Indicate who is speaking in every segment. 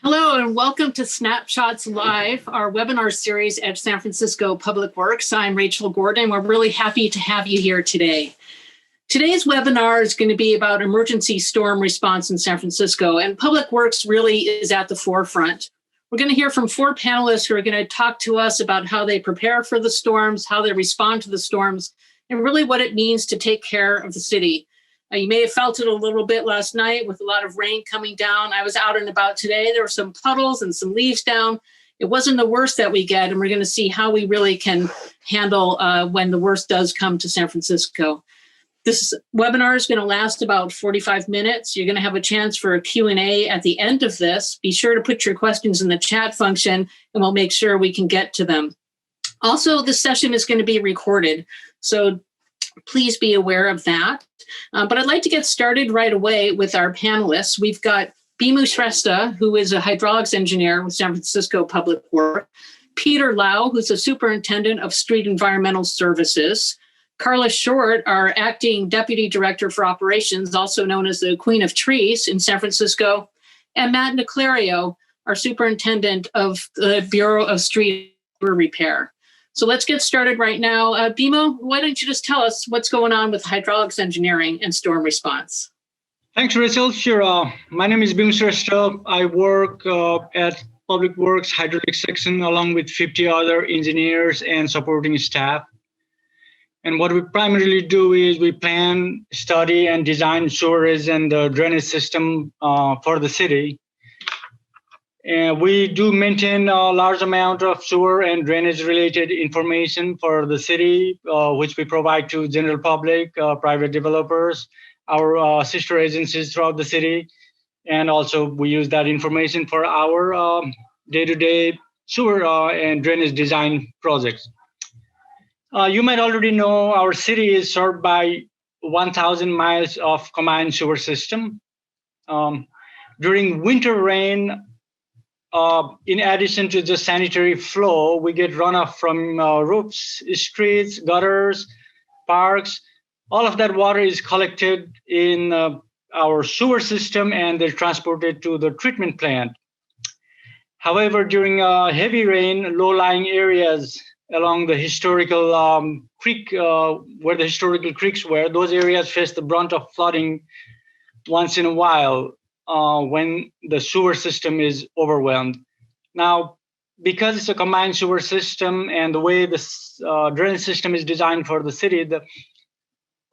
Speaker 1: Hello and welcome to Snapshots Live, our webinar series at San Francisco Public Works. I'm Rachel Gordon. We're really happy to have you here today. Today's webinar is going to be about emergency storm response in San Francisco, and Public Works really is at the forefront. We're going to hear from 4 panelists who are going to talk to us about how they prepare for the storms, how they respond to the storms, and really what it means to take care of the city. You may have felt it a little bit last night with a lot of rain coming down. I was out and about today. There were some puddles and some leaves down. It wasn't the worst that we get, and we're going to see how we really can handle when the worst does come to San Francisco. This webinar is going to last about 45 minutes. You're going to have a chance for a Q&A at the end of this. Be sure to put your questions in the chat function, and we'll make sure we can get to them. Also, this session is going to be recorded, so please be aware of that. But I'd like to get started right away with our panelists. We've got Bimayendra Shrestha, who is a hydraulics engineer with San Francisco Public Works, Peter Lau, who's a superintendent of street environmental services, Carla Short, our acting deputy director for operations, also known as the Queen of Trees in San Francisco, and Matt Naclerio, our superintendent of the Bureau of Street Repair. So let's get started right now. Bimo, why don't you just tell us what's going on with hydraulics engineering and storm response?
Speaker 2: Thanks, Rachel. Sure. My name is Bimayendra Shrestha. I work at Public Works Hydraulics Section along with 50 other engineers and supporting staff. And what we primarily do is we plan, study, and design sewerage and the drainage system for the city. And we do maintain a large amount of sewer and drainage related information for the city, which we provide to general public, private developers, our sister agencies throughout the city. And also we use that information for our day-to-day sewer and drainage design projects. You might already know our city is served by 1,000 miles of combined sewer system. During winter rain, in addition to the sanitary flow, we get runoff from roofs, streets, gutters, parks. All of that water is collected in our sewer system and they're transported to the treatment plant. However, during heavy rain, low-lying areas along the historical creek, where the historical creeks were, those areas face the brunt of flooding once in a while. When the sewer system is overwhelmed. Now, because it's a combined sewer system and the way this drainage system is designed for the city, there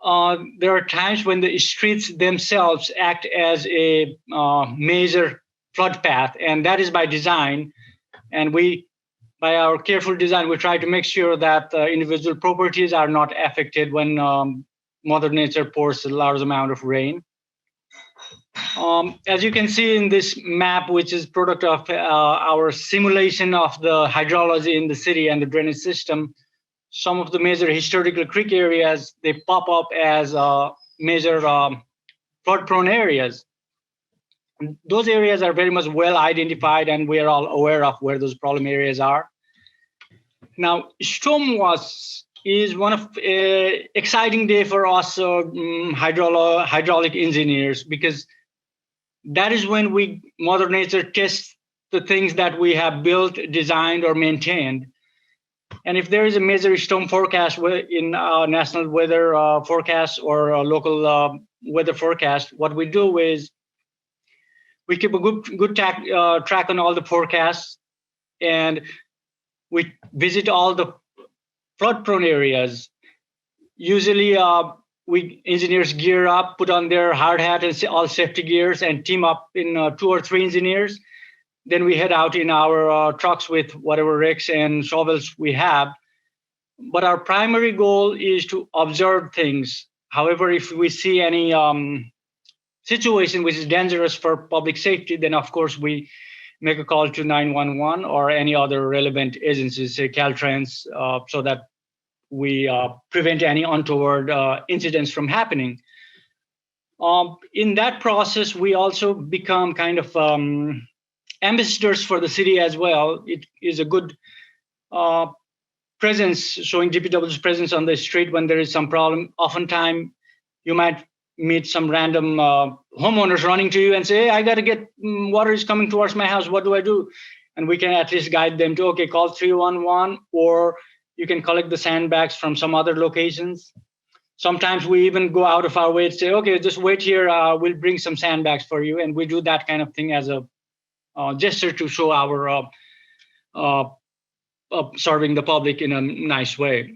Speaker 2: are times when the streets themselves act as a major flood path, and that is by design. And by our careful design, we try to make sure that individual properties are not affected when Mother Nature pours a large amount of rain. As you can see in this map, which is product of our simulation of the hydrology in the city and the drainage system, some of the major historical creek areas, they pop up as major flood-prone areas. Those areas are very much well identified, and we are all aware of where those problem areas are. Now, storm is one of exciting day for us hydraulic engineers, because that is when Mother Nature tests the things that we have built, designed, or maintained. And if there is a major storm forecast in our national weather forecast or local weather forecast, what we do is we keep a good track on all the forecasts, and we visit all the flood-prone areas. Usually, we engineers gear up, put on their hard hat and all safety gears, and team up in 2 or 3 engineers. Then we head out in our trucks with whatever rakes and shovels we have. But our primary goal is to observe things. However, if we see any situation which is dangerous for public safety, then of course we make a call to 911 or any other relevant agencies, say Caltrans, so that we prevent any untoward incidents from happening. In that process, we also become kind of ambassadors for the city as well. It is a good presence, showing DPW's presence on the street when there is some problem. Oftentimes, you might meet some random homeowners running to you and say, hey, I got to get water is coming towards my house. What do I do? And we can at least guide them to, okay, call 311, or you can collect the sandbags from some other locations. Sometimes we even go out of our way to say, okay, just wait here. We'll bring some sandbags for you. And we do that kind of thing as a gesture to show our serving the public in a nice way.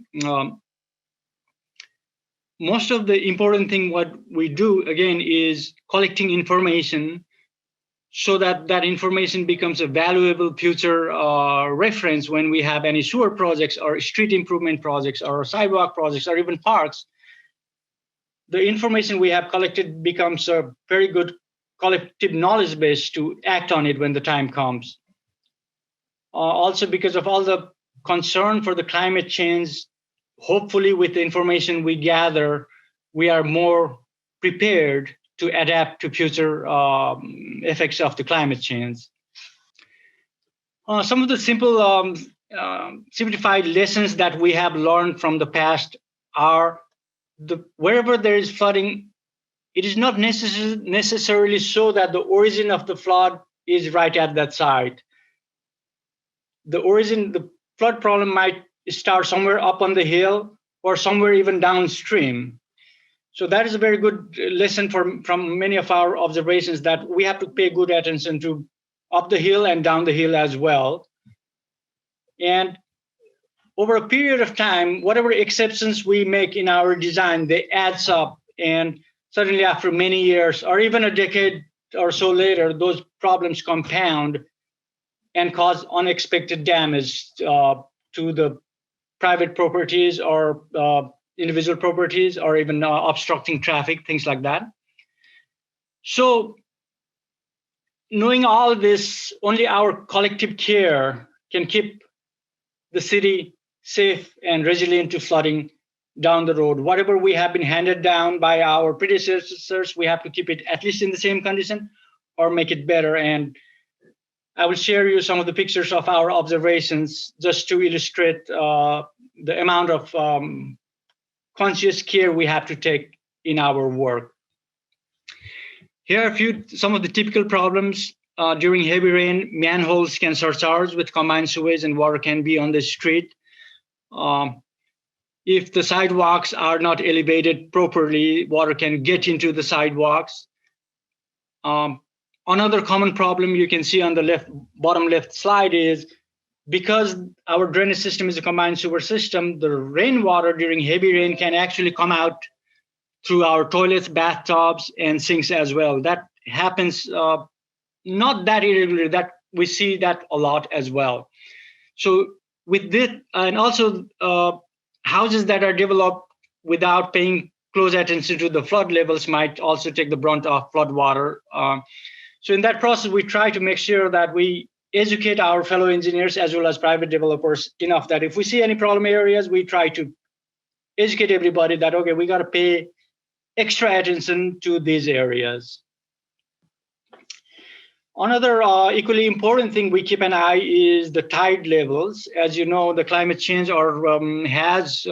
Speaker 2: Most of the important thing what we do, again, is collecting information so that that information becomes a valuable future reference when we have any sewer projects or street improvement projects or sidewalk projects or even parks. The information we have collected becomes a very good collective knowledge base to act on it when the time comes. Also, because of all the concern for the climate change, hopefully with the information we gather, we are more prepared to adapt to future effects of the climate change. Some of the simple simplified lessons that we have learned from the past are wherever there is flooding, it is not necessarily so that the origin of the flood is right at that site. The flood problem might start somewhere up on the hill or somewhere even downstream. So that is a very good lesson from many of our observations, that we have to pay good attention to up the hill and down the hill as well. And over a period of time, whatever exceptions we make in our design, they adds up. And suddenly after many years, or even a decade or so later, those problems compound and cause unexpected damage to the private properties or individual properties, or even obstructing traffic, things like that. So knowing all this, only our collective care can keep the city safe and resilient to flooding down the road. Whatever we have been handed down by our predecessors, we have to keep it at least in the same condition or make it better. And I will share you some of the pictures of our observations just to illustrate the amount of conscious care we have to take in our work. Here are some of the typical problems. During heavy rain, manholes can surcharge with combined sewage and water can be on the street. If the sidewalks are not elevated properly, water can get into the sidewalks. Another common problem you can see on the bottom left slide is, because our drainage system is a combined sewer system, the rainwater during heavy rain can actually come out through our toilets, bathtubs, and sinks as well. That happens not that irregularly, that we see that a lot as well. So with this, and also houses that are developed without paying close attention to the flood levels might also take the brunt of flood water. So in that process, we try to make sure that we educate our fellow engineers as well as private developers enough that if we see any problem areas, we try to educate everybody that, okay, we got to pay extra attention to these areas. Another equally important thing we keep an eye is the tide levels. As you know, the climate change has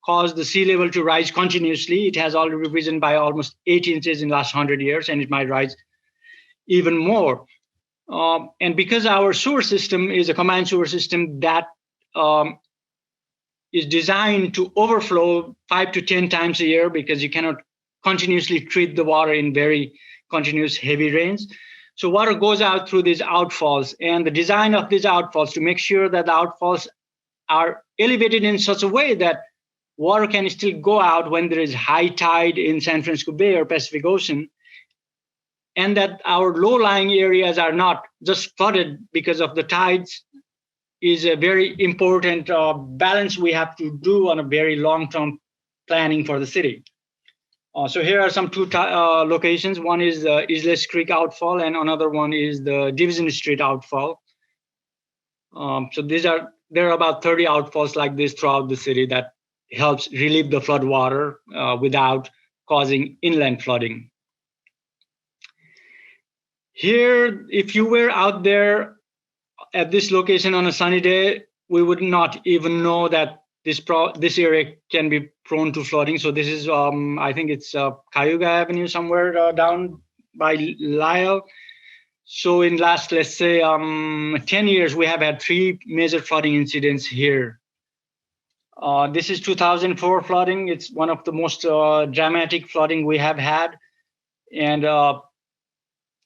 Speaker 2: caused the sea level to rise continuously. It has already risen by almost 8 inches in the last 100 years, and it might rise even more. And because our sewer system is a combined sewer system that is designed to overflow 5 to 10 times a year, because you cannot continuously treat the water in very continuous heavy rains. So water goes out through these outfalls, and the design of these outfalls to make sure that the outfalls are elevated in such a way that water can still go out when there is high tide in San Francisco Bay or Pacific Ocean, and that our low-lying areas are not just flooded because of the tides, is a very important balance we have to do on a very long-term planning for the city. So here are some two locations. One is the Isles Creek outfall, and another one is the Division Street outfall. So there are about 30 outfalls like this throughout the city that helps relieve the flood water without causing inland flooding. Here, if you were out there at this location on a sunny day, we would not even know that this area can be prone to flooding. So this is, I think it's Cayuga Avenue somewhere down by Lyle. So in last, let's say, 10 years, we have had 3 major flooding incidents here. This is 2004 flooding. It's one of the most dramatic flooding we have had. And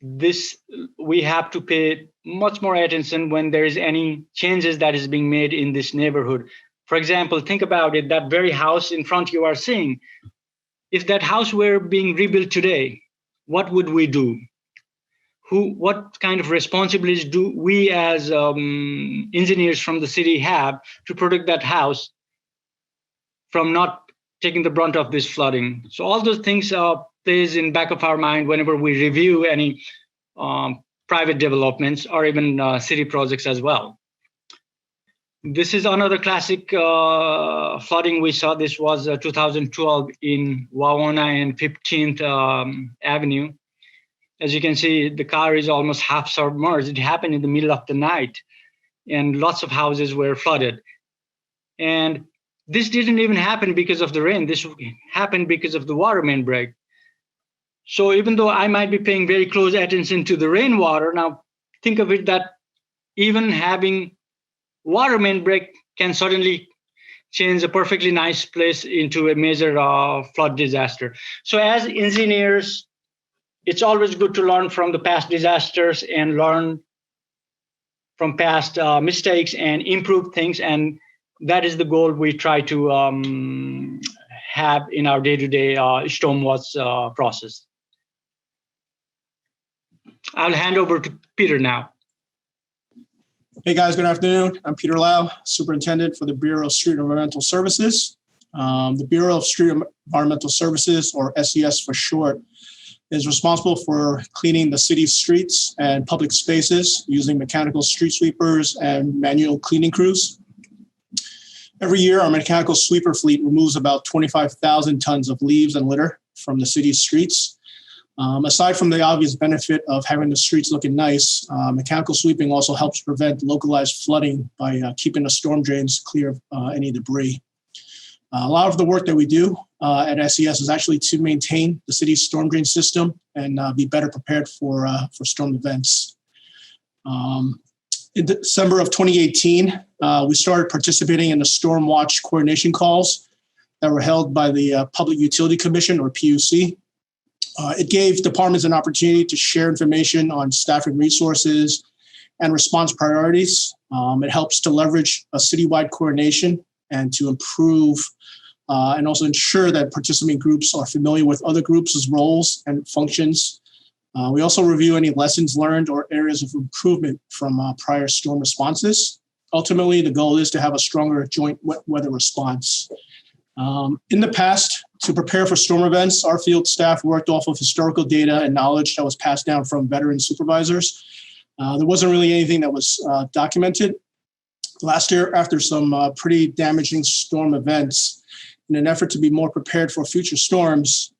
Speaker 2: this, we have to pay much more attention when there is any changes that is being made in this neighborhood. For example, think about it, that very house in front you are seeing. If that house were being rebuilt today, what would we do? What kind of responsibilities do we as engineers from the city have to protect that house from not taking the brunt of this flooding? So all those things plays in back of our mind whenever we review any private developments or even city projects as well. This is another classic flooding we saw. This was 2012 in Wawona and 15th Avenue. As you can see, the car is almost half submerged. It happened in the middle of the night, and lots of houses were flooded. And this didn't even happen because of the rain. This happened because of the water main break. So even though I might be paying very close attention to the rainwater, now think of it that even having water main break can suddenly change a perfectly nice place into a major flood disaster. So as engineers, it's always good to learn from the past disasters and learn from past mistakes and improve things. And that is the goal we try to have in our day-to-day stormwatch process. I'll hand over to Peter now.
Speaker 3: Hey guys, good afternoon. I'm Peter Lau, Superintendent for the Bureau of Street Environmental Services. The Bureau of Street Environmental Services, or SES for short, is responsible for cleaning the city's streets and public spaces using mechanical street sweepers and manual cleaning crews. Every year, our mechanical sweeper fleet removes about 25,000 tons of leaves and litter from the city's streets. Aside from the obvious benefit of having the streets looking nice, mechanical sweeping also helps prevent localized flooding by keeping the storm drains clear of any debris. A lot of the work that we do at SES is actually to maintain the city's storm drain system and be better prepared for storm events. In December of 2018, we started participating in the storm watch coordination calls that were held by the Public Utility Commission, or PUC. It gave departments an opportunity to share information on staffing resources and response priorities. It helps to leverage a citywide coordination and to improve and also ensure that participating groups are familiar with other groups' roles and functions. We also review any lessons learned or areas of improvement from prior storm responses. Ultimately, the goal is to have a stronger joint weather response. In the past, to prepare for storm events, our field staff worked off of historical data and knowledge that was passed down from veteran supervisors. There wasn't really anything that was documented. Last year, after some pretty damaging storm events, in an effort to be more prepared for future storms,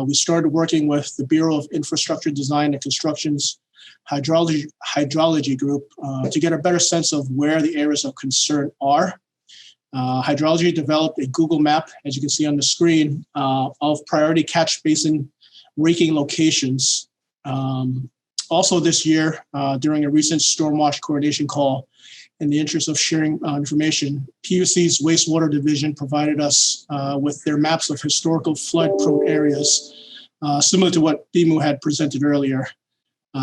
Speaker 3: we started working with the Bureau of Infrastructure Design and Construction's hydrology group to get a better sense of where the areas of concern are. Hydrology developed a Google map, as you can see on the screen, of priority catch basin raking locations. Also this year, during a recent storm watch coordination call, in the interest of sharing information, PUC's wastewater division provided us with their maps of historical flood-prone areas, similar to what BMU had presented earlier.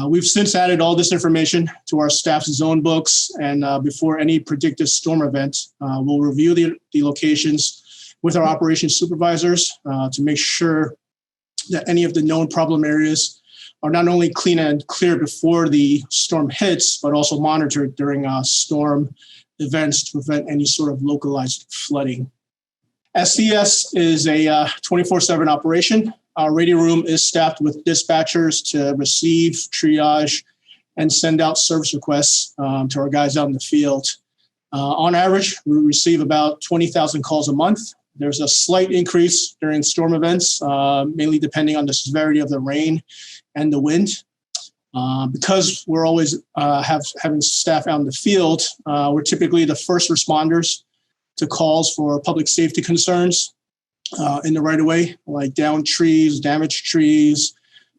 Speaker 3: We've since added all this information to our staff's zone books, and before any predicted storm event, we'll review the locations with our operations supervisors to make sure that any of the known problem areas are not only clean and clear before the storm hits, but also monitored during storm events to prevent any sort of localized flooding. SES is a 24/7 operation. Our radio room is staffed with dispatchers to receive, triage, and send out service requests to our guys out in the field. On average, we receive about 20,000 calls a month. There's a slight increase during storm events, mainly depending on the severity of the rain and the wind. Because we're always having staff out in the field, we're typically the first responders to calls for public safety concerns in the right-of-way, like downed trees, damaged trees,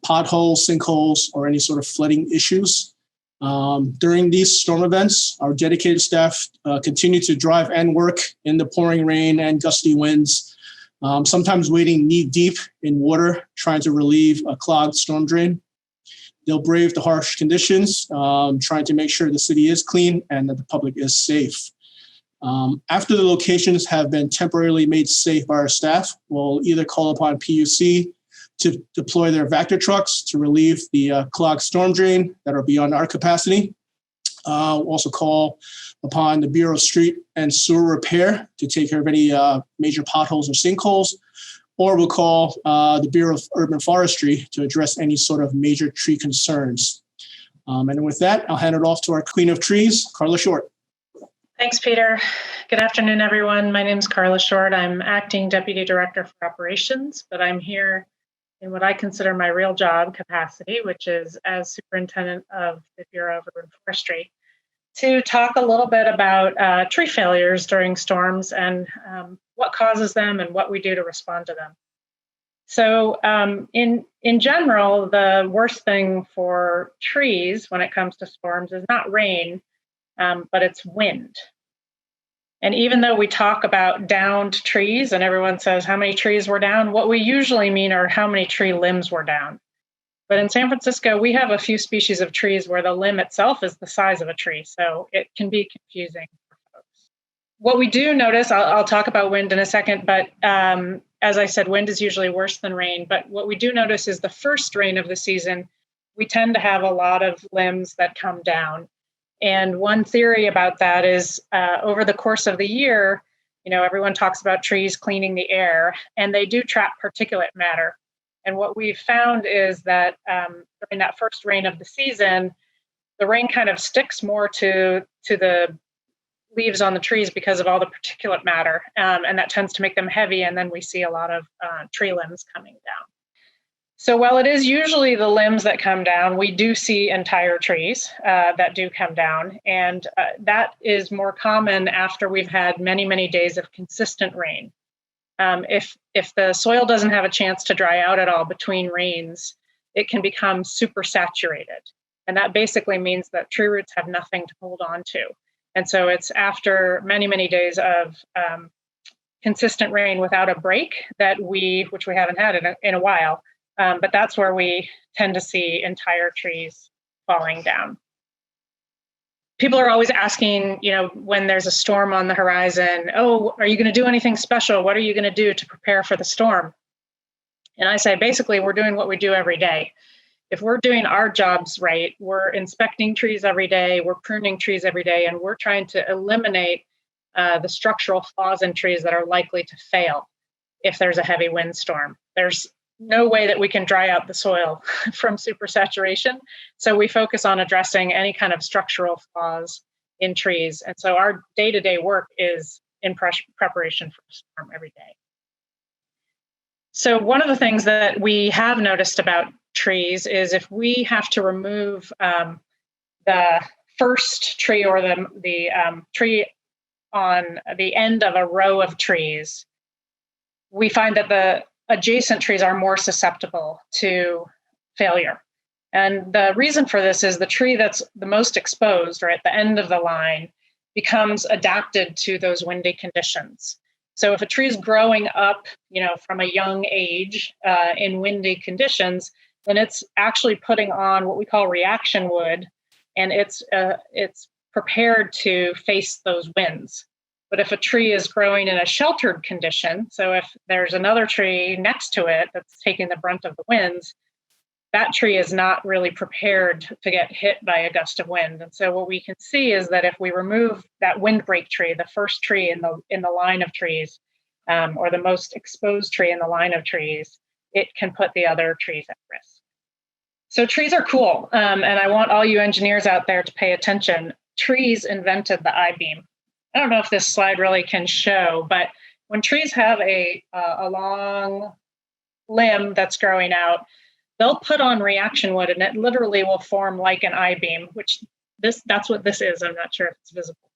Speaker 3: potholes, sinkholes, or any sort of flooding issues. During these storm events, our dedicated staff continue to drive and work in the pouring rain and gusty winds, sometimes wading knee-deep in water, trying to relieve a clogged storm drain. They'll brave the harsh conditions, trying to make sure the city is clean and that the public is safe. After the locations have been temporarily made safe by our staff, we'll either call upon PUC to deploy their Vector trucks to relieve the clogged storm drain that are beyond our capacity. We'll also call upon the Bureau of Street and Sewer Repair to take care of any major potholes or sinkholes, or we'll call the Bureau of Urban Forestry to address any sort of major tree concerns. And with that, I'll hand it off to our Queen of Trees, Carla Short.
Speaker 4: Thanks, Peter. Good afternoon, everyone. My name is Carla Short. I'm Acting Deputy Director for Operations, but I'm here in what I consider my real job capacity, which is as Superintendent of the Bureau of Urban Forestry, to talk a little bit about tree failures during storms and what causes them and what we do to respond to them. So in general, the worst thing for trees when it comes to storms is not rain, but it's wind. And even though we talk about downed trees and everyone says how many trees were down, what we usually mean are how many tree limbs were down. But in San Francisco, we have a few species of trees where the limb itself is the size of a tree. So it can be confusing for folks. What we do notice, I'll talk about wind in a second, but as I said, wind is usually worse than rain. But what we do notice is the first rain of the season, we tend to have a lot of limbs that come down. And one theory about that is over the course of the year, everyone talks about trees cleaning the air, and they do trap particulate matter. And what we've found is that during that first rain of the season, the rain kind of sticks more to the leaves on the trees because of all the particulate matter, and that tends to make them heavy, and then we see a lot of tree limbs coming down. So while it is usually the limbs that come down, we do see entire trees that do come down. And that is more common after we've had many, many days of consistent rain. If the soil doesn't have a chance to dry out at all between rains, it can become super saturated. And that basically means that tree roots have nothing to hold on to. And so it's after many, many days of consistent rain without a break that which we haven't had in a while, but that's where we tend to see entire trees falling down. People are always asking, when there's a storm on the horizon, oh, are you going to do anything special? What are you going to do to prepare for the storm? And I say, basically, we're doing what we do every day. If we're doing our jobs right, we're inspecting trees every day, we're pruning trees every day, and we're trying to eliminate the structural flaws in trees that are likely to fail if there's a heavy windstorm. There's no way that we can dry out the soil from supersaturation. So we focus on addressing any kind of structural flaws in trees. And so our day-to-day work is in preparation for a storm every day. So one of the things that we have noticed about trees is if we have to remove the first tree or the tree on the end of a row of trees, we find that the adjacent trees are more susceptible to failure. And the reason for this is the tree that's the most exposed or at the end of the line becomes adapted to those windy conditions. So if a tree is growing up, from a young age in windy conditions, then it's actually putting on what we call reaction wood, and it's prepared to face those winds. But if a tree is growing in a sheltered condition, so if there's another tree next to it that's taking the brunt of the winds, that tree is not really prepared to get hit by a gust of wind. And so what we can see is that if we remove that windbreak tree, the first tree in the line of trees, or the most exposed tree in the line of trees, it can put the other trees at risk. So trees are cool, and I want all you engineers out there to pay attention. Trees invented the I-beam. I don't know if this slide really can show, but when trees have a long limb that's growing out, they'll put on reaction wood, and it literally will form like an I-beam, which that's what this is. I'm not sure if it's visible.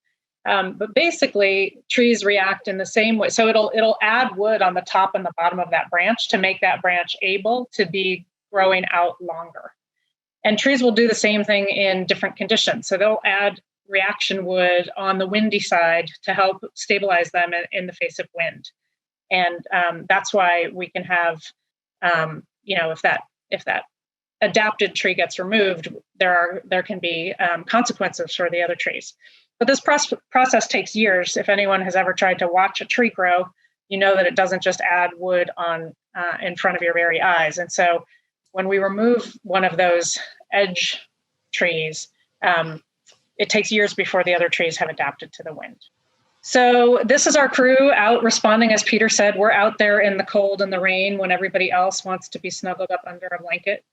Speaker 4: But basically, trees react in the same way. So it'll add wood on the top and the bottom of that branch to make that branch able to be growing out longer. And trees will do the same thing in different conditions. So they'll add reaction wood on the windy side to help stabilize them in the face of wind. And that's why we can have, if that adapted tree gets removed, there can be consequences for the other trees. But this process takes years. If anyone has ever tried to watch a tree grow, you know that it doesn't just add wood on in front of your very eyes. And so when we remove one of those edge trees, it takes years before the other trees have adapted to the wind. So this is our crew out responding. As Peter said, we're out there in the cold and the rain when everybody else wants to be snuggled up under a blanket,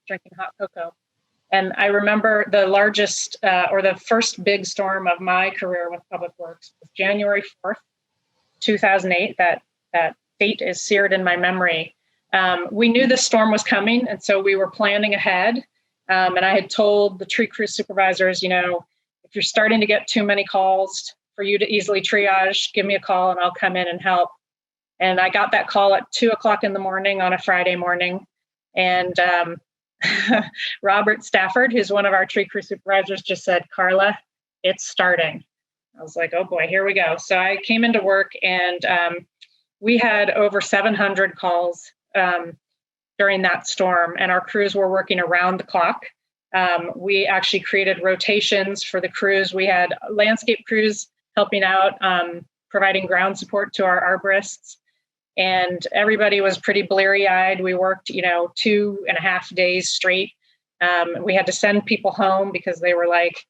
Speaker 4: drinking hot cocoa. And I remember the largest or the first big storm of my career with Public Works was January 4th, 2008. That date is seared in my memory. We knew this storm was coming, and so we were planning ahead. And I had told the tree crew supervisors, if you're starting to get too many calls for you to easily triage, give me a call and I'll come in and help. And I got that call at 2:00 in the morning on a Friday morning. And Robert Stafford, who's one of our tree crew supervisors, just said, "Carla, it's starting." I was like, oh boy, here we go. So I came into work and we had over 700 calls during that storm, and our crews were working around the clock. We actually created rotations for the crews. We had landscape crews helping out, providing ground support to our arborists. And everybody was pretty bleary-eyed. We worked, 2.5 days straight. We had to send people home because they were like,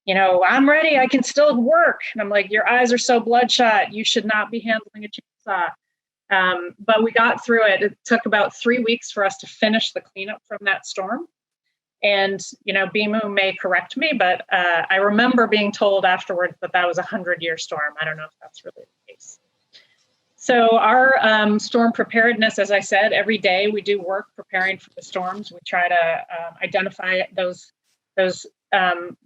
Speaker 4: I'm ready, I can still work. And I'm like, your eyes are so bloodshot, you should not be handling a chainsaw. But we got through it. It took about 3 weeks for us to finish the cleanup from that storm. And, BMU may correct me, but I remember being told afterwards that was a 100-year storm. I don't know if that's really the case. So our storm preparedness, as I said, every day we do work preparing for the storms. We try to identify those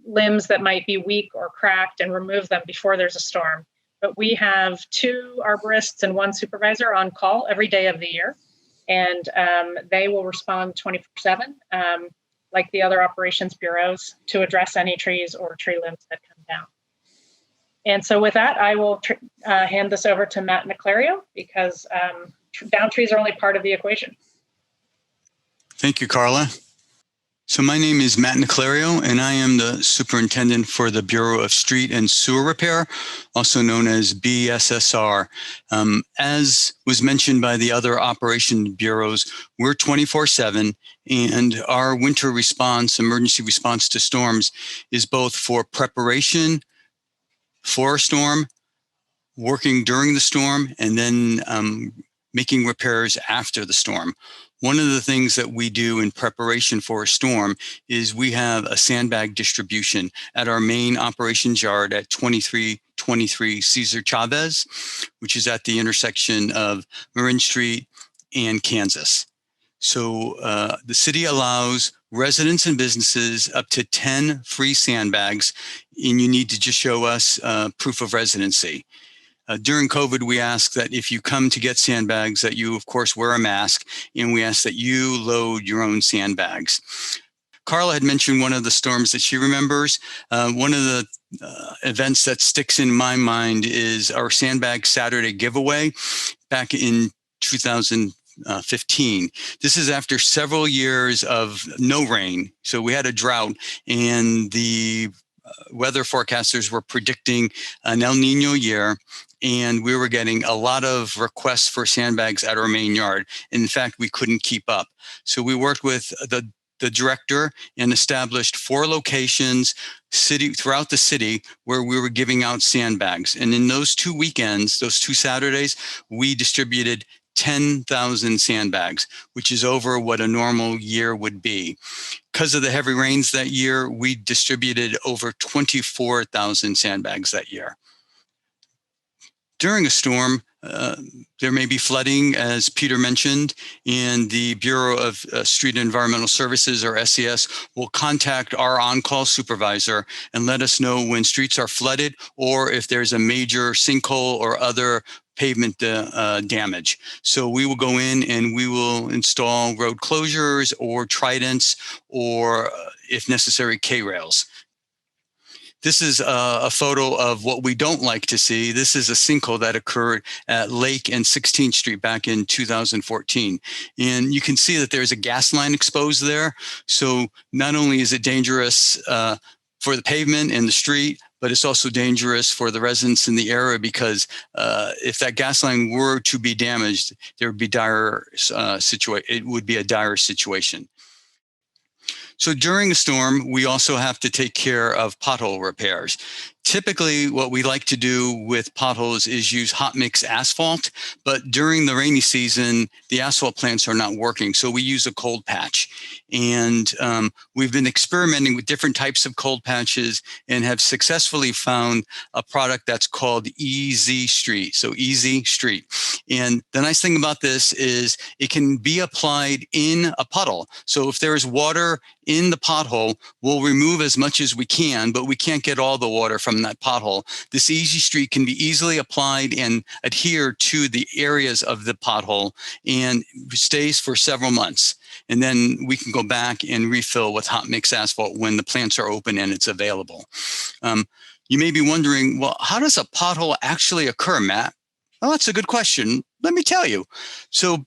Speaker 4: limbs that might be weak or cracked and remove them before there's a storm. But we have 2 arborists and 1 supervisor on call every day of the year, and they will respond 24/7, like the other operations bureaus, to address any trees or tree limbs that come down. And so with that, I will hand this over to Matt Naclerio, because down trees are only part of the equation.
Speaker 5: Thank you, Carla. So my name is Matt Naclerio, and I am the superintendent for the Bureau of Street and Sewer Repair, also known as BSSR. As was mentioned by the other operation bureaus, we're 24/7, and our winter response, emergency response to storms, is both for preparation for a storm, working during the storm, and then making repairs after the storm. One of the things that we do in preparation for a storm is we have a sandbag distribution at our main operations yard at 2323 Cesar Chavez, which is at the intersection of Marin Street and Kansas. So the city allows residents and businesses up to 10 free sandbags, and you need to just show us proof of residency. During COVID, we ask that if you come to get sandbags, that you, of course, wear a mask, and we ask that you load your own sandbags. Carla had mentioned one of the storms that she remembers. One of the events that sticks in my mind is our Sandbag Saturday giveaway back in 2015. This is after several years of no rain. So we had a drought, and the weather forecasters were predicting an El Nino year, and we were getting a lot of requests for sandbags at our main yard. In fact, we couldn't keep up. So we worked with the director and established 4 locations throughout the city where we were giving out sandbags. And in those 2 weekends, those 2 Saturdays, we distributed 10,000 sandbags, which is over what a normal year would be. Because of the heavy rains that year, we distributed over 24,000 sandbags that year. During a storm, there may be flooding, as Peter mentioned, and the Bureau of Street and Environmental Services, or SES, will contact our on-call supervisor and let us know when streets are flooded or if there's a major sinkhole or other pavement damage. So we will go in and we will install road closures or tridents or, if necessary, K-rails. This is a photo of what we don't like to see. This is a sinkhole that occurred at Lake and 16th Street back in 2014. And you can see that there's a gas line exposed there. So not only is it dangerous for the pavement and the street, but it's also dangerous for the residents in the area because if that gas line were to be damaged, there would be it would be a dire situation. So during a storm, we also have to take care of pothole repairs. Typically, what we like to do with potholes is use hot mix asphalt, but during the rainy season, the asphalt plants are not working, so we use a cold patch. And we've been experimenting with different types of cold patches and have successfully found a product that's called Easy Street, so Easy Street. And the nice thing about this is it can be applied in a puddle. So if there is water in the pothole, we'll remove as much as we can, but we can't get all the water from that pothole. This Easy Street can be easily applied and adhere to the areas of the pothole and stays for several months. And then we can go back and refill with hot mix asphalt when the plants are open and it's available. You may be wondering, well, how does a pothole actually occur, Matt? Well, that's a good question. Let me tell you. So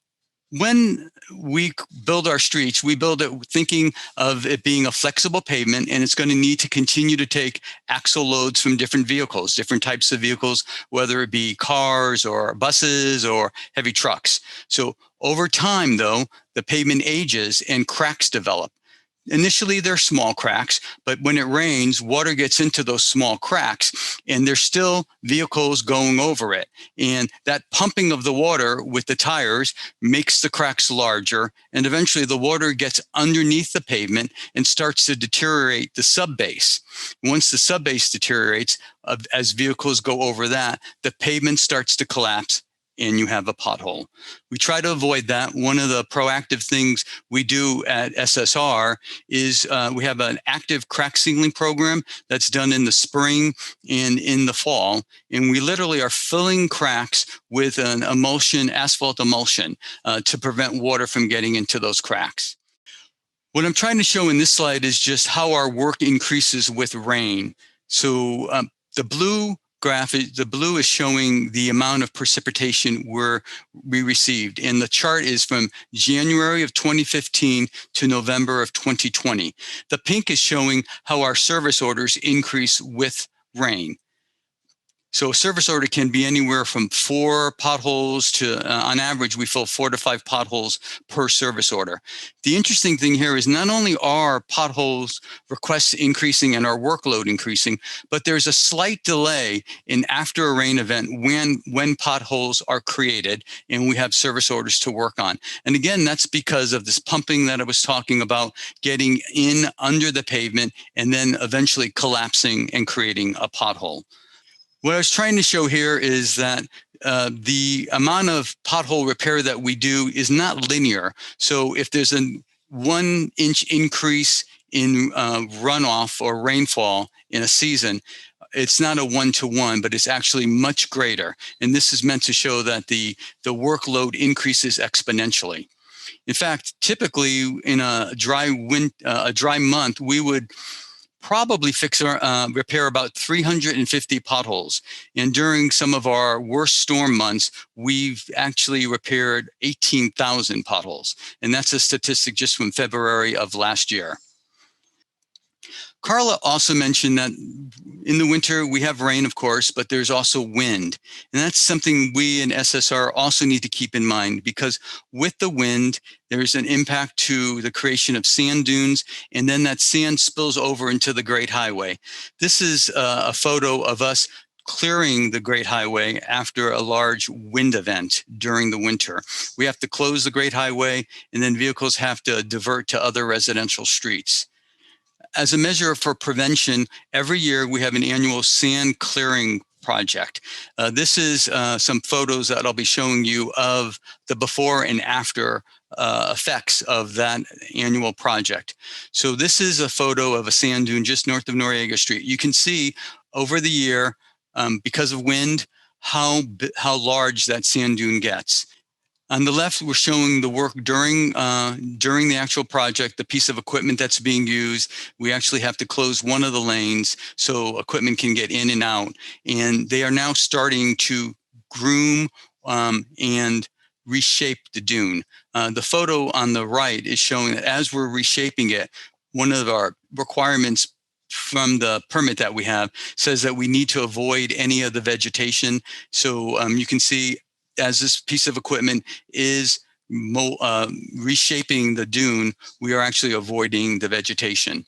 Speaker 5: when we build our streets, we build it thinking of it being a flexible pavement, and it's going to need to continue to take axle loads from different vehicles, different types of vehicles, whether it be cars or buses or heavy trucks. So over time, though, the pavement ages and cracks develop. Initially, they're small cracks, but when it rains, water gets into those small cracks and there's still vehicles going over it. And that pumping of the water with the tires makes the cracks larger. And eventually the water gets underneath the pavement and starts to deteriorate the subbase. Once the subbase deteriorates, as vehicles go over that, the pavement starts to collapse and you have a pothole. We try to avoid that. One of the proactive things we do at SSR is we have an active crack sealing program that's done in the spring and in the fall. And we literally are filling cracks with an emulsion, asphalt emulsion, to prevent water from getting into those cracks. What I'm trying to show in this slide is just how our work increases with rain. So the blue graph, the blue is showing the amount of precipitation we received. And the chart is from January of 2015 to November of 2020. The pink is showing how our service orders increase with rain. So a service order can be anywhere from 4 potholes to, on average, we fill 4 to 5 potholes per service order. The interesting thing here is not only are potholes requests increasing and our workload increasing, but there's a slight delay in after a rain event when potholes are created and we have service orders to work on. And again, that's because of this pumping that I was talking about, getting in under the pavement and then eventually collapsing and creating a pothole. What I was trying to show here is that the amount of pothole repair that we do is not linear. So if there's a 1-inch increase in runoff or rainfall in a season, it's not a 1-to-1, but it's actually much greater. And this is meant to show that the workload increases exponentially. In fact, typically in a dry month, we would probably repair about 350 potholes. And during some of our worst storm months, we've actually repaired 18,000 potholes. And that's a statistic just from February of last year. Carla also mentioned that in the winter, we have rain, of course, but there's also wind. And that's something we in SSR also need to keep in mind, because with the wind, there's an impact to the creation of sand dunes, and then that sand spills over into the Great Highway. This is a photo of us clearing the Great Highway after a large wind event during the winter. We have to close the Great Highway, and then vehicles have to divert to other residential streets. As a measure for prevention, every year we have an annual sand clearing project. This is some photos that I'll be showing you of the before and after effects of that annual project. So this is a photo of a sand dune just north of Noriega Street. You can see over the year, because of wind, how large that sand dune gets. On the left, we're showing the work during the actual project, the piece of equipment that's being used. We actually have to close one of the lanes so equipment can get in and out. And they are now starting to groom and reshape the dune. The photo on the right is showing that as we're reshaping it, one of our requirements from the permit that we have says that we need to avoid any of the vegetation. So you can see as this piece of equipment is reshaping the dune, we are actually avoiding the vegetation.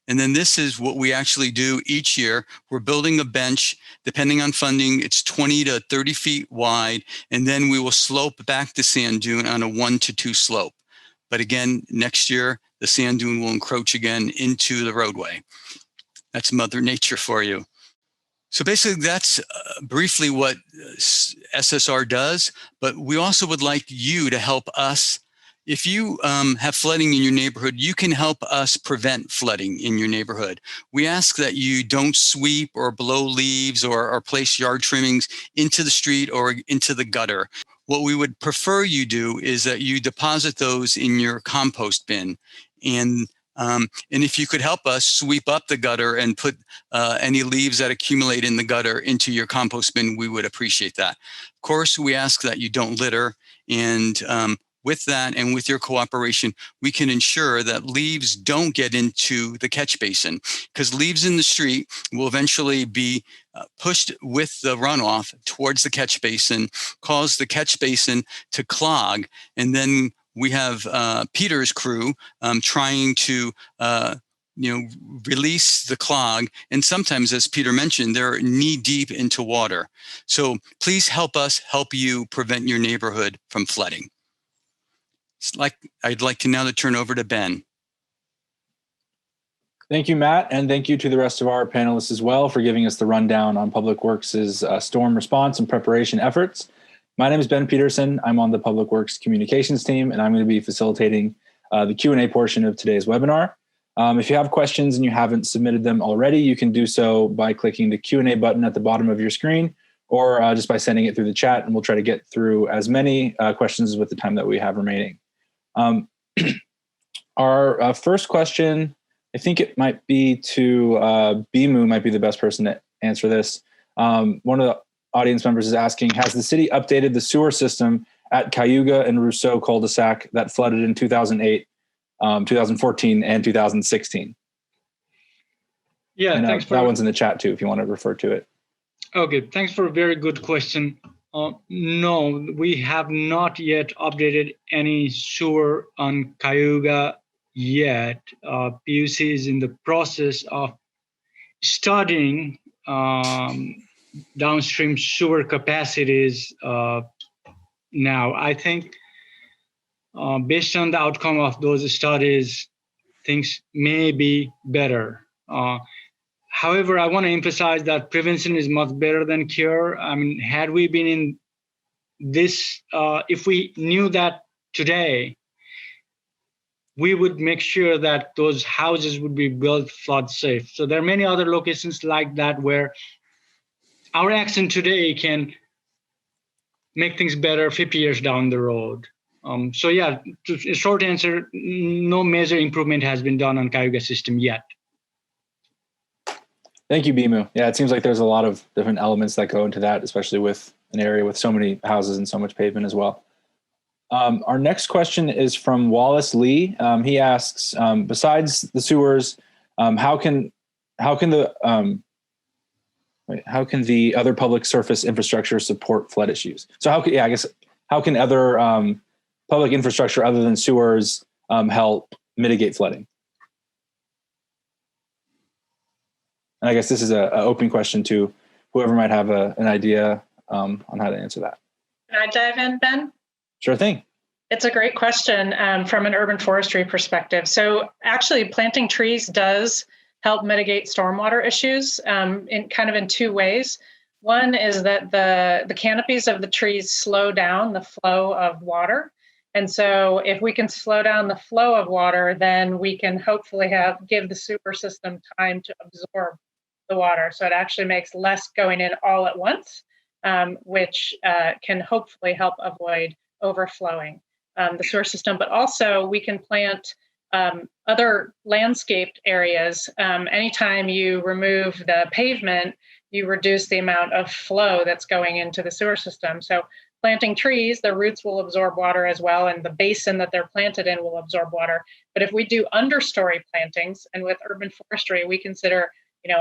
Speaker 5: And then this is what we actually do each year. We're building a bench. Depending on funding, it's 20 to 30 feet wide. And then we will slope back the sand dune on a 1 to 2 slope. But again, next year, the sand dune will encroach again into the roadway. That's Mother Nature for you. So basically, that's briefly what SSR does. But we also would like you to help us. If you have flooding in your neighborhood, you can help us prevent flooding in your neighborhood. We ask that you don't sweep or blow leaves or place yard trimmings into the street or into the gutter. What we would prefer you do is that you deposit those in your compost bin. And if you could help us sweep up the gutter and put any leaves that accumulate in the gutter into your compost bin, we would appreciate that. Of course, we ask that you don't litter, and with that and with your cooperation, we can ensure that leaves don't get into the catch basin, because leaves in the street will eventually be pushed with the runoff towards the catch basin, cause the catch basin to clog, and then we have Peter's crew trying to release the clog. And sometimes, as Peter mentioned, they're knee deep into water. So please help us help you prevent your neighborhood from flooding. I'd like to now turn over to Ben.
Speaker 6: Thank you, Matt, and thank you to the rest of our panelists as well for giving us the rundown on Public Works' storm response and preparation efforts. My name is Ben Peterson. I'm on the Public Works communications team, and I'm going to be facilitating the Q&A portion of today's webinar. If you have questions and you haven't submitted them already, you can do so by clicking the Q&A button at the bottom of your screen, or just by sending it through the chat, and we'll try to get through as many questions with the time that we have remaining. Our first question, I think it might be to Bimu, might be the best person to answer this. One of the audience members is asking, has the city updated the sewer system at Cayuga and Rousseau cul-de-sac that flooded in 2008, 2014, and 2016?
Speaker 2: Yeah,
Speaker 6: and,
Speaker 2: thanks.
Speaker 6: That one's in the chat too, if you want to refer to it.
Speaker 2: Okay, thanks for a very good question. No, we have not yet updated any sewer on Cayuga yet. PUC is in the process of studying downstream sewer capacities now. I think based on the outcome of those studies, things may be better. However, I want to emphasize that prevention is much better than cure. I mean, had we been in this, if we knew that today, we would make sure that those houses would be built flood safe. So there are many other locations like that where our action today can make things better 50 years down the road. So yeah, short answer, no major improvement has been done on Cayuga system yet.
Speaker 6: Thank you, Bimu. Yeah, it seems like there's a lot of different elements that go into that, especially with an area with so many houses and so much pavement as well. Our next question is from Wallace Lee. He asks, besides the sewers, how can the other public surface infrastructure support flood issues? So how can other public infrastructure other than sewers help mitigate flooding? And I guess this is an open question to whoever might have an idea on how to answer that.
Speaker 4: Can I dive in, Ben?
Speaker 6: Sure thing.
Speaker 4: It's a great question from an urban forestry perspective. So actually planting trees does help mitigate stormwater issues in two ways. One is that the canopies of the trees slow down the flow of water. And so if we can slow down the flow of water, then we can hopefully give the sewer system time to absorb the water. So it actually makes less going in all at once, which can hopefully help avoid overflowing the sewer system. But also we can plant other landscaped areas. Anytime you remove the pavement, you reduce the amount of flow that's going into the sewer system. So planting trees, the roots will absorb water as well, and the basin that they're planted in will absorb water. But if we do understory plantings, and with urban forestry, we consider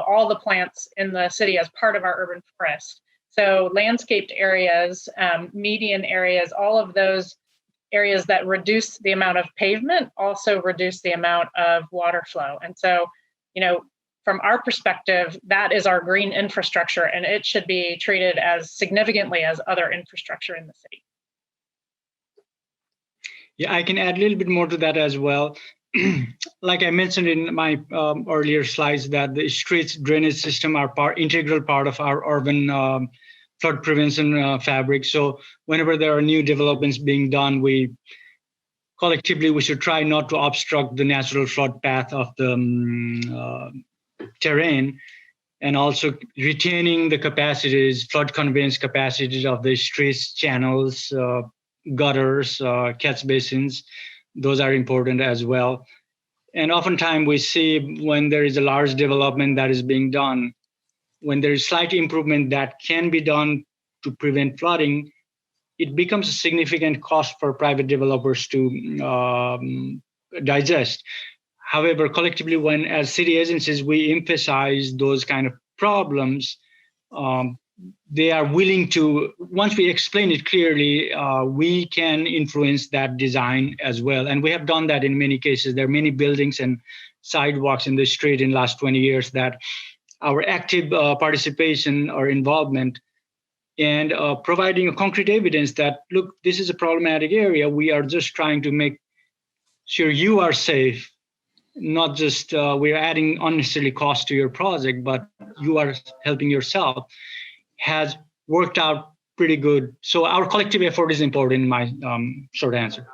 Speaker 4: all the plants in the city as part of our urban forest. So landscaped areas, median areas, all of those areas that reduce the amount of pavement also reduce the amount of water flow. And so, from our perspective, that is our green infrastructure, and it should be treated as significantly as other infrastructure in the city.
Speaker 2: Yeah, I can add a little bit more to that as well. Like I mentioned in my earlier slides, that the streets drainage system are integral part of our urban flood prevention fabric. So whenever there are new developments being done, we should try not to obstruct the natural flood path of the terrain, and also retaining the capacities, flood conveyance capacities of the streets, channels, gutters, catch basins. Those are important as well. And oftentimes we see when there is a large development that is being done, when there is slight improvement that can be done to prevent flooding, it becomes a significant cost for private developers to digest. However, collectively, when as city agencies, we emphasize those kind of problems, they are willing to, once we explain it clearly, we can influence that design as well. And we have done that in many cases. There are many buildings and sidewalks in the street in the last 20 years that our active participation or involvement and providing a concrete evidence that, look, this is a problematic area. We are just trying to make sure you are safe. Not just we're adding unnecessarily cost to your project, but you are helping yourself, has worked out pretty good. So our collective effort is important in my short answer.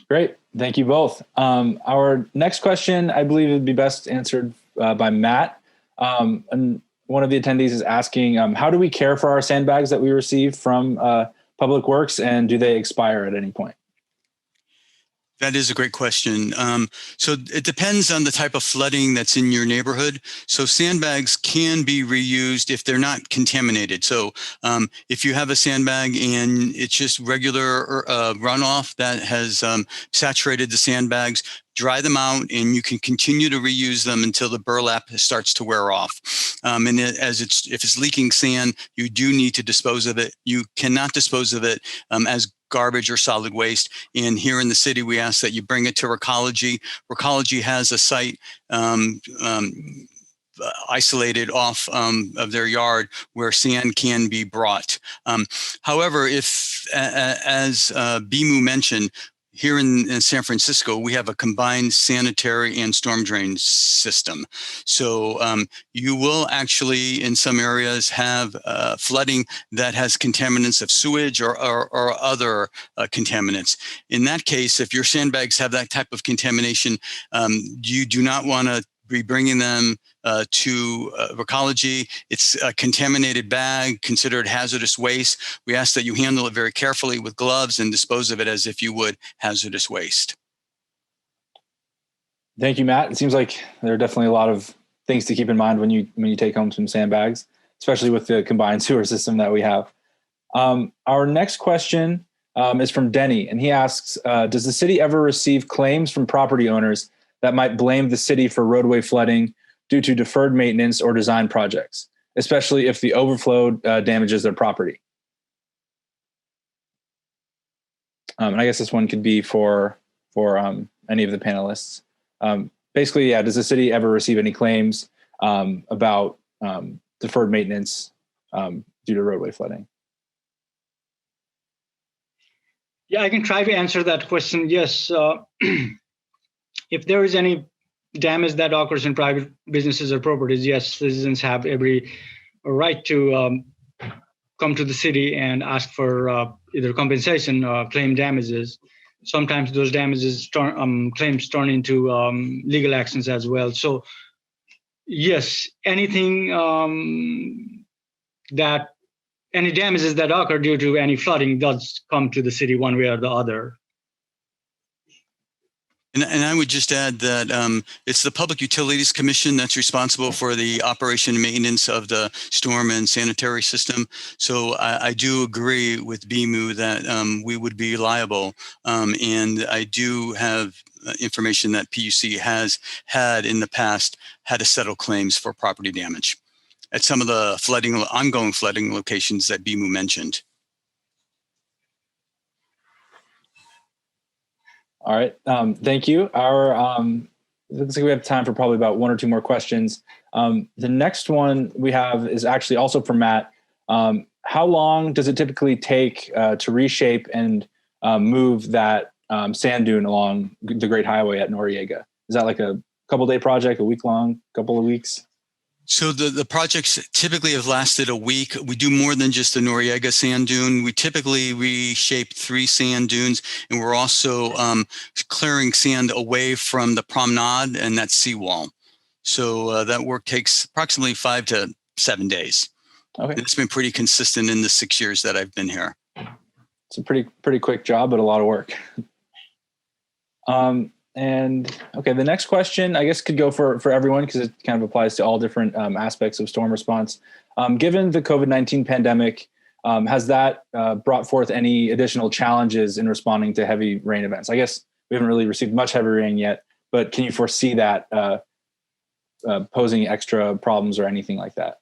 Speaker 6: Great. Thank you both. Our next question, I believe, would be best answered by Matt. And one of the attendees is asking, how do we care for our sandbags that we receive from Public Works, and do they expire at any point?
Speaker 5: That is a great question. So it depends on the type of flooding that's in your neighborhood. So sandbags can be reused if they're not contaminated. So if you have a sandbag and it's just regular runoff that has saturated the sandbags, dry them out, and you can continue to reuse them until the burlap starts to wear off. And if it's leaking sand, you do need to dispose of it. You cannot dispose of it as garbage or solid waste. And here in the city, we ask that you bring it to Recology. Recology has a site isolated off of their yard where sand can be brought. However, if, as Bimu mentioned, here in San Francisco, we have a combined sanitary and storm drain system. So you will actually, in some areas, have flooding that has contaminants of sewage or other contaminants. In that case, if your sandbags have that type of contamination, you do not want to be bringing them to Recology. It's a contaminated bag, considered hazardous waste. We ask that you handle it very carefully with gloves and dispose of it as if you would hazardous waste.
Speaker 6: Thank you, Matt. It seems like there are definitely a lot of things to keep in mind when you take home some sandbags, especially with the combined sewer system that we have. Our next question is from Denny, and he asks, does the city ever receive claims from property owners that might blame the city for roadway flooding due to deferred maintenance or design projects, especially if the overflow damages their property? And I guess this one could be for any of the panelists. Basically, yeah, does the city ever receive any claims about deferred maintenance due to roadway flooding?
Speaker 2: Yeah, I can try to answer that question. Yes. If there is any damage that occurs in private businesses or properties, yes, citizens have every a right to come to the city and ask for either compensation or claim damages. Sometimes those damages claims turn into legal actions as well. So yes, anything any damages that occur due to any flooding does come to the city one way or the other.
Speaker 5: And I would just add that it's the Public Utilities Commission that's responsible for the operation and maintenance of the storm and sanitary system. So I do agree with BMU that we would be liable. And I do have information that PUC has had in the past had to settle claims for property damage at some of the ongoing flooding locations that BMU mentioned.
Speaker 6: All right, thank you. Looks like we have time for probably about one or two more questions. The next one we have is actually also for Matt. How long does it typically take to reshape and move that sand dune along the Great Highway at Noriega? Is that like a couple-day project, a week long, couple of weeks?
Speaker 5: So the projects typically have lasted a week. We do more than just the Noriega sand dune. We typically reshape 3 sand dunes, and we're also clearing sand away from the promenade and that seawall. So that work takes approximately 5 to 7 days. Okay. It's been pretty consistent in the 6 years that I've been here.
Speaker 6: It's a pretty quick job, but a lot of work. And okay, the next question, I guess, could go for everyone because it kind of applies to all different aspects of storm response. Given the COVID-19 pandemic, has that brought forth any additional challenges in responding to heavy rain events? I guess we haven't really received much heavy rain yet, but can you foresee that posing extra problems or anything like that?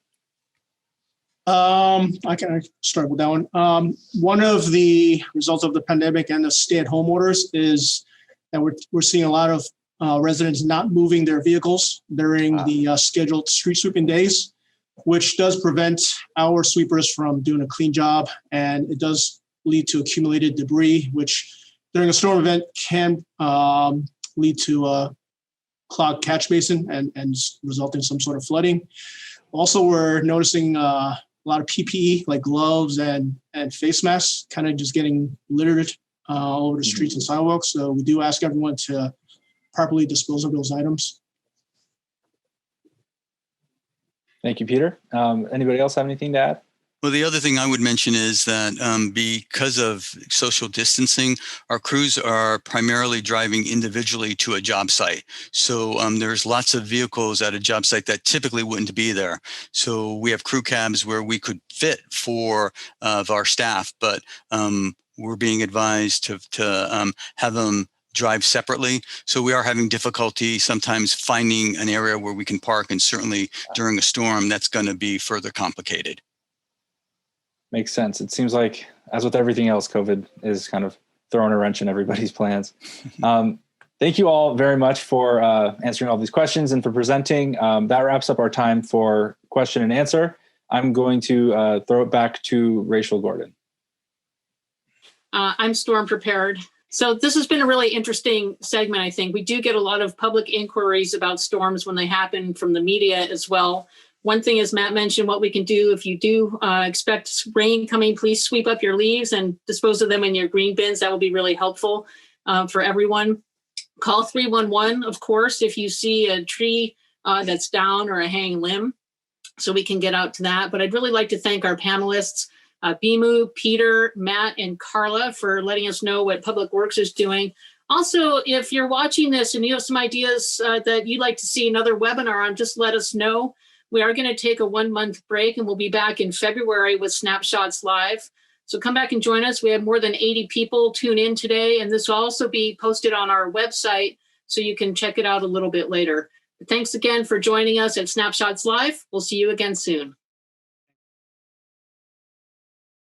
Speaker 3: I can start with that one. One of the results of the pandemic and the stay-at-home orders is that we're seeing a lot of residents not moving their vehicles during the scheduled street sweeping days, which does prevent our sweepers from doing a clean job. And it does lead to accumulated debris, which during a storm event can lead to a clogged catch basin and result in some sort of flooding. Also, we're noticing a lot of PPE like gloves and face masks kind of just getting littered all over the streets and sidewalks. So we do ask everyone to properly dispose of those items.
Speaker 6: Thank you, Peter. Anybody else have anything to add?
Speaker 5: Well, the other thing I would mention is that because of social distancing, our crews are primarily driving individually to a job site. So there's lots of vehicles at a job site that typically wouldn't be there. So we have crew cabs where we could fit 4 of our staff, but we're being advised to have them drive separately. So we are having difficulty sometimes finding an area where we can park, and certainly during a storm, that's going to be further complicated.
Speaker 6: Makes sense. It seems like, as with everything else, COVID is kind of throwing a wrench in everybody's plans. Thank you all very much for answering all these questions and for presenting. That wraps up our time for question and answer. I'm going to throw it back to Rachel Gordon.
Speaker 1: I'm storm prepared. So this has been a really interesting segment, I think. We do get a lot of public inquiries about storms when they happen from the media as well. One thing, as Matt mentioned, what we can do if you do expect rain coming, please sweep up your leaves and dispose of them in your green bins. That will be really helpful for everyone. Call 311, of course, if you see a tree that's down or a hanging limb, so we can get out to that. But I'd really like to thank our panelists, BMU, Peter, Matt, and Carla, for letting us know what Public Works is doing. Also, if you're watching this and you have some ideas that you'd like to see another webinar on, just let us know. We are going to take a 1-month break, and we'll be back in February with Snapshots Live. So come back and join us. We have more than 80 people tune in today, and this will also be posted on our website, so you can check it out a little bit later. But thanks again for joining us at Snapshots Live. We'll see you again soon.